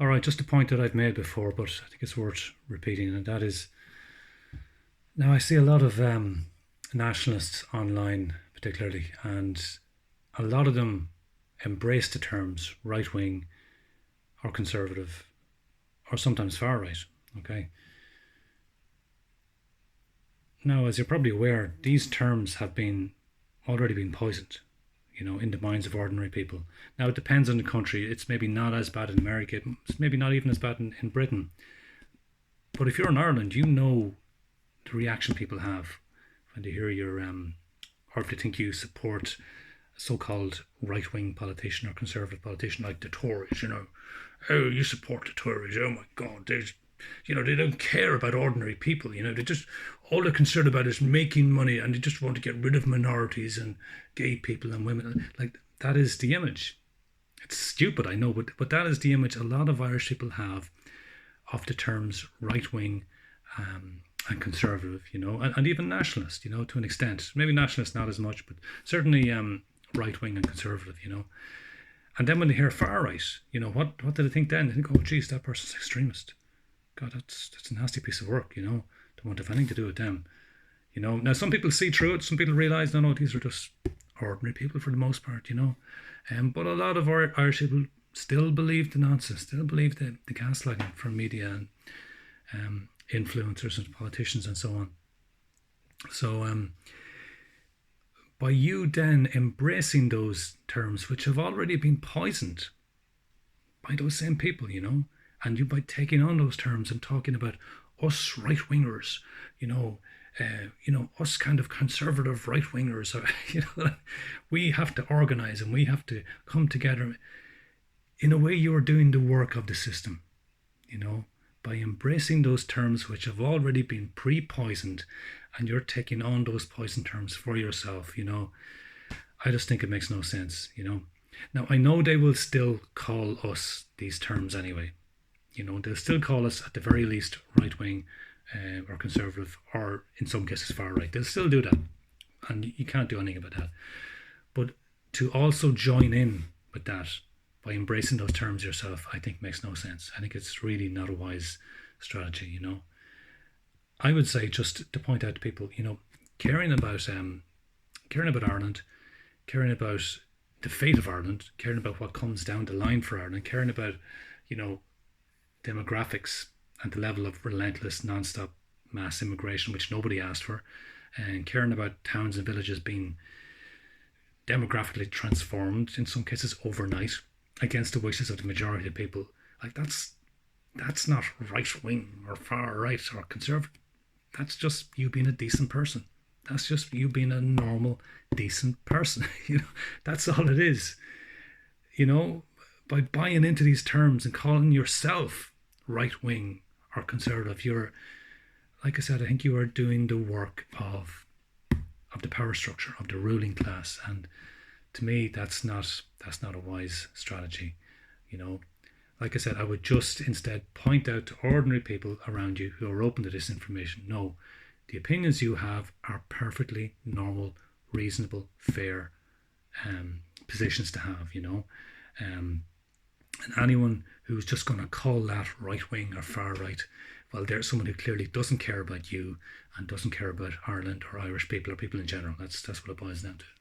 All right, just a point that I've made before, but I think it's worth repeating, and that is now I see a lot of nationalists online, particularly, and a lot of them embrace the terms right wing or conservative or sometimes far right. Okay. Now, as you're probably aware, these terms have been already been poisoned, in the minds of ordinary people. Now, it depends on the country. It's maybe not as bad in America. It's maybe not even as bad in Britain. But if you're in Ireland, you know the reaction people have when they hear or if they think you support a so-called right-wing politician or conservative politician like the Tories. Oh, you support the Tories? Oh my God, they don't care about ordinary people. They just all they're concerned about is making money, and they just want to get rid of minorities and gay people and women. Like that is the image. It's stupid, I know, but that is the image a lot of Irish people have of the terms right wing and conservative, and even nationalist, to an extent. Maybe nationalist not as much, but certainly right wing and conservative. And then when they hear far right, what do they think then? They think, oh, geez, that person's extremist. God, that's a nasty piece of work. Don't want to have anything to do with them. Now some people see through it. Some people realise, no, these are just ordinary people for the most part. But a lot of our Irish people still believe the nonsense, still believe the gaslighting from media and influencers and politicians and so on. So by you then embracing those terms which have already been poisoned by those same people, and you by taking on those terms and talking about us right wingers, us kind of conservative right wingers, we have to organize and we have to come together. In a way, you are doing the work of the system, by embracing those terms which have already been pre-poisoned, and you're taking on those poison terms for yourself. I just think it makes no sense. Now I know they will still call us these terms anyway. They'll still call us at the very least right wing or conservative, or in some cases far right. They'll still do that, and you can't do anything about that. But to also join in with that by embracing those terms yourself, I think makes no sense. I think it's really not a wise strategy. I would say, just to point out to people, caring about Ireland, caring about the fate of Ireland, caring about what comes down the line for Ireland, caring about demographics and the level of relentless non-stop mass immigration which nobody asked for, and caring about towns and villages being demographically transformed in some cases overnight against the wishes of the majority of people. Like that's not right wing or far right or conservative. That's just you being a decent person. That's just you being a normal, decent person. That's all it is. By buying into these terms and calling yourself right wing or conservative, you're, like I said, I think you are doing the work of the power structure of the ruling class, and to me, that's not a wise strategy. Like I said, I would just instead point out to ordinary people around you who are open to this information. No, the opinions you have are perfectly normal, reasonable, fair positions to have. And anyone who's just going to call that right wing or far right, well, there's someone who clearly doesn't care about you and doesn't care about Ireland or Irish people or people in general. That's what it boils down to.